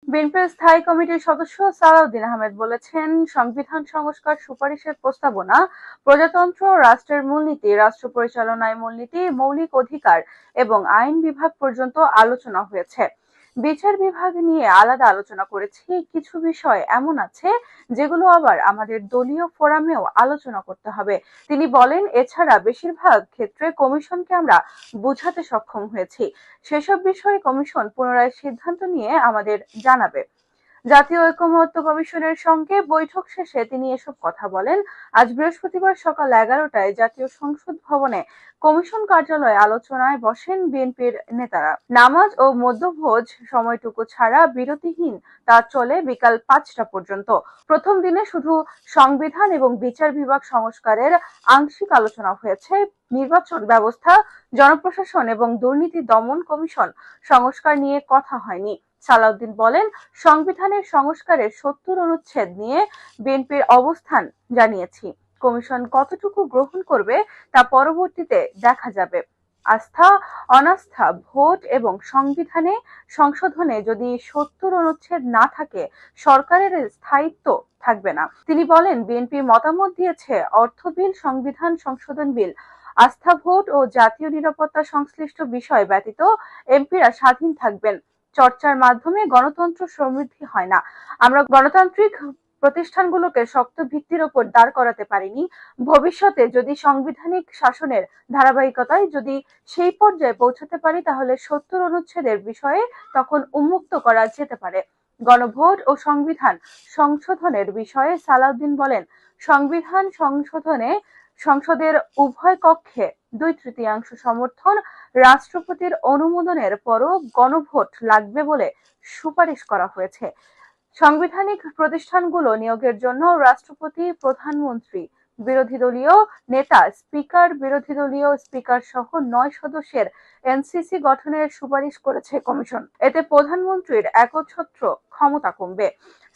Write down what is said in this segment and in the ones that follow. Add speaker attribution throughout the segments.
Speaker 1: বিএনপির স্থায়ী কমিটির সদস্য সালাউদ্দিন আহমেদ বলেছেন, সংবিধান সংস্কার সুপারিশের প্রস্তাবনা প্রজাতন্ত্র, রাষ্ট্রের মূলনীতি, রাষ্ট্র পরিচালনায় মূলনীতি, মৌলিক অধিকার এবং আইন বিভাগ পর্যন্ত আলোচনা হয়েছে। বিচার বিভাগ নিয়ে আলাদা আলোচনা করেছি। কিছু বিষয় এমন আছে যেগুলো আবার আমাদের দলীয় ফোরামেও আলোচনা করতে হবে। তিনি বলেন, এছাড়া বেশিরভাগ ক্ষেত্রে কমিশনকে আমরা বোঝাতে সক্ষম হয়েছি। সেসব বিষয়ে কমিশন পুনরায় সিদ্ধান্ত নিয়ে আমাদের জানাবে। জাতীয় ঐকমত্য কমিশনের সঙ্গে বৈঠক শেষে তিনি এসব কথা বলেন। আজ বৃহস্পতিবার সকাল 11টায় জাতীয় সংসদ ভবনে কমিশন কার্যালয়ে আলোচনায় বসেন বিএনপির নেতারা। নামাজ ও মধ্যভোজ সময়টুকু ছাড়া বিরতিহীন তা চলে বিকাল 5টা পর্যন্ত। প্রথম দিনে শুধু সংবিধান এবং বিচার বিভাগ সংস্কারের আংশিক আলোচনা হয়েছে। নির্বাচন ব্যবস্থা, জনপ্রশাসন এবং দুর্নীতি দমন কমিশন সংস্কার নিয়ে কথা হয়নি। সালাউদ্দিন বলেন, সংবিধানের সংস্কারের 70 অনুচ্ছেদ নিয়ে বিএনপির অবস্থান জানিয়েছি। কমিশন কতটুকু গ্রহণ করবে তা পরবর্তীতে দেখা যাবে। আস্থা, অনাস্থা ভোট এবং সংবিধানে সংশোধনে যদি 70 অনুচ্ছেদ না থাকে, সরকারের স্থায়িত্ব থাকবে না। তিনি বলেন, বিএনপি মতামত দিয়েছে অর্থ বিল, সংবিধান সংশোধন বিল, আস্থা ভোট ও জাতীয় নিরাপত্তা সংশ্লিষ্ট বিষয় ব্যতীত এমপিরা স্বাধীন থাকবেন। চর্চার মাধ্যমে গণতন্ত্র সমৃদ্ধি হয় না। আমরা গণতান্ত্রিক প্রতিষ্ঠানগুলোকে শক্ত ভিত্তির ওপর দাঁড় করাতে পারিনি। ভবিষ্যতে যদি সাংবিধানিক শাসনের ধারাবাহিকতায় যদি সেই পর্যায়ে পৌঁছাতে পারি, তাহলে 70 অনুচ্ছেদের বিষয়ে তখন উন্মুক্ত করা যেতে পারে। গণভোট ও সংবিধান সংশোধনের বিষয়ে সালাউদ্দিন বলেন, সংবিধান সংশোধনে সংসদের উভয় কক্ষে 2/3 সমর্থন, রাষ্ট্রপতির অনুমোদনের পরও গণভোট লাগবে বলে সুপারিশ করা হয়েছে। সাংবিধানিক প্রতিষ্ঠানগুলো নিয়োগের জন্য রাষ্ট্রপতি, প্রধানমন্ত্রী, বিরোধী দলীয় নেতা, স্পিকার, বিরোধী দলীয় স্পিকার সহ 9 সদস্যের এনসিসি গঠনের সুপারিশ করেছে কমিশন। এতে প্রধানমন্ত্রীর একচ্ছত্র ক্ষমতা কমবে।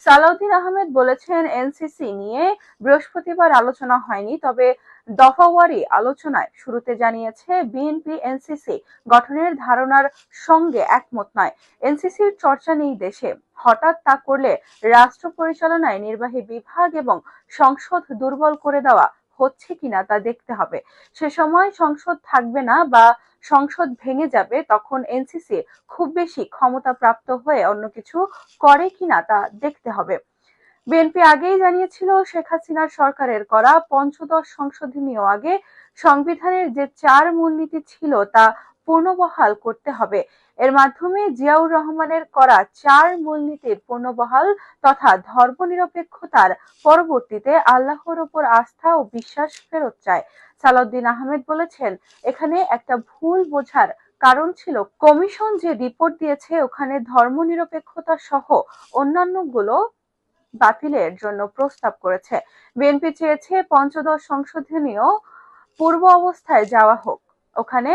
Speaker 1: সালাউদ্দিন আহমেদ বলেছেন, এনসিসি নিয়ে বৃহস্পতিবার আলোচনা হয়নি, তবে দফাওয়ারি আলোচনায় শুরুতে জানিয়েছে বিএনপি এনসিসি গঠনের ধারণার সঙ্গে একমত নয়। এনসিসির চর্চা নেই দেশে। হঠাৎ তা করলে রাষ্ট্র পরিচালনায় নির্বাহী বিভাগ এবং সংসদ দুর্বল করে দেওয়া হচ্ছে কিনা তা দেখতে হবে। সে সময় সংসদ থাকবে না বা সংসদ ভেঙে যাবে, তখন এনসিসি খুব বেশি ক্ষমতা প্রাপ্ত হয়ে অন্য কিছু করে কিনা তা দেখতে হবে। বিএনপি আগেই জানিয়েছিল, শেখ হাসিনার সরকারের করা পঞ্চদশ সংশোধনীর আগে সংবিধানের যে 4 মূলনীতি ছিল তা পুনর্বহাল করতে হবে। এর মাধ্যমে জিয়াউর রহমানের করা 4 মূলনীতির পুনর্বহাল তথা ধর্মনিরপেক্ষতার পরিবর্তিতে আল্লাহর উপর আস্থা ও বিশ্বাস ফেরত চায়। সালাউদ্দিন আহমেদ বলেছেন, এখানে একটা ভুল বোঝার কারণ ছিল। কমিশন যে রিপোর্ট দিয়েছে ওখানে ধর্মনিরপেক্ষতা সহ অন্যান্যগুলো বাতিলের জন্য প্রস্তাব করেছে। বিএনপি চেয়েছে পঞ্চদশ সংশোধনীও পূর্ব অবস্থায় যাওয়া হোক। ওখানে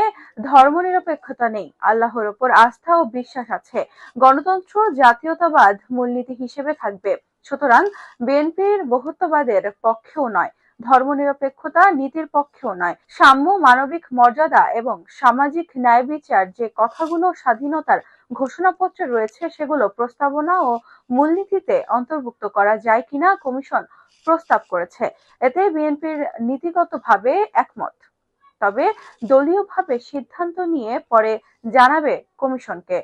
Speaker 1: ধর্মনিরপেক্ষতা নেই, আল্লাহর উপর আস্থা ও বিশ্বাস আছে। গণতন্ত্র জাতীয়তাবাদ মূলনীতি হিসেবে থাকবে। সুতরাং বিএনপির বহুত্ববাদের পক্ষেও নয়, ধর্মনিরপেক্ষতা নীতির পক্ষেও নয়। সাম্য, মানবিক মর্যাদা এবং সামাজিক ন্যায় বিচার যে কথাগুলো স্বাধীনতার ঘোষণাপত্রে রয়েছে, সেগুলো প্রস্তাবনা ও মূলনীতিতে অন্তর্ভুক্ত করা যায় কিনা কমিশন প্রস্তাব করেছে। এতে বিএনপির নীতিগতভাবে একমত, তবে দলীয়ভাবে সিদ্ধান্ত নিয়ে পরে জানাবে কমিশনকে।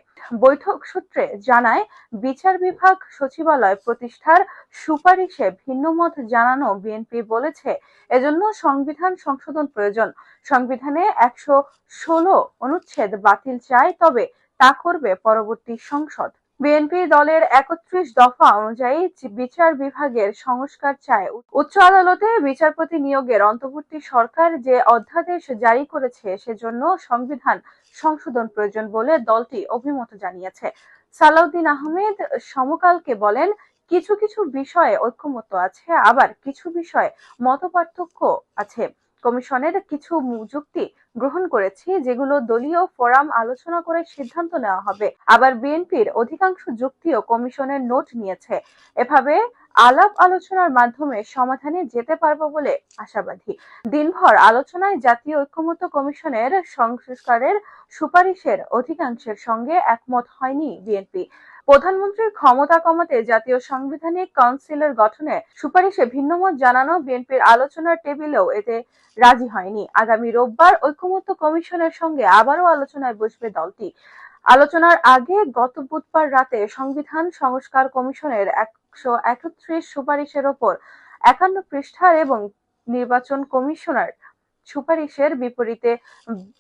Speaker 1: বৈঠক সূত্রে জানায়, বিচার বিভাগ সচিবালয় প্রতিষ্ঠার সুপারিশে ভিন্নমত জানানো বিএনপি বলেছে, এজন্য সংবিধান সংশোধন প্রয়োজন। সংবিধানে 116 অনুচ্ছেদ বাতিল চায়, তবে তা করবে পরবর্তী সংসদ। বিএনপি দলের 31 দফা অনুযায়ী বিচার বিভাগের সংস্কার চায়। উচ্চ আদালতে বিচারপতি নিয়োগের অন্তর্বর্তী সরকার যে অধ্যাদেশ জারি করেছে, সেজন্য সংবিধান সংশোধন প্রয়োজন বলে দলটি অভিমত জানিয়েছে। সালাউদ্দিন আহমেদ সমকালকে বলেন, কিছু কিছু বিষয়ে ঐকমত্য আছে, আবার কিছু বিষয়ে মতপার্থক্য আছে। কমিশনের কিছু যুক্তি গ্রহণ করেছি, যেগুলো দলীয় ফোরাম আলোচনা করে সিদ্ধান্ত নেওয়া হবে। আবার বিএনপির অধিকাংশ যুক্তিও কমিশনের নোট নিয়েছে। এভাবে আলাপ আলোচনার মাধ্যমে সমাধানে যেতে পারবো বলে আশাবাদী। দিনভর আলোচনায় জাতীয় ঐকমত্য কমিশনের সংস্কারের সুপারিশের অধিকাংশের সঙ্গে একমত হয়নি বিএনপি। প্রধানমন্ত্রীর ক্ষমতা কমাতে জাতীয় সাংবিধানিক কাউন্সিলের গঠনে সুপারিশে ভিন্নমত জানানো বিএনপির আলোচনার টেবিলেও এতে রাজি হয়নি। আগামী রোববার ঐকমত্য কমিশনের সঙ্গে আবারও আলোচনায় বসবে দলটি। আলোচনার আগে গত বুধবার রাতে সংবিধান সংস্কার কমিশনের 131 সুপারিশের ওপর 51 পৃষ্ঠার এবং নির্বাচন কমিশনার সুপারিশের বিপরীতে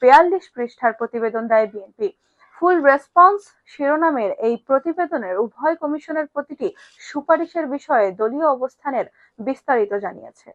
Speaker 1: 42 পৃষ্ঠার প্রতিবেদন দেয় বিএনপি। ফুল রেসপন্স শিরোনামের এই প্রতিবেদনের উভয় কমিশনের প্রতিটি সুপারিশের বিষয়ে দলীয় অবস্থানের বিস্তারিত জানিয়েছে।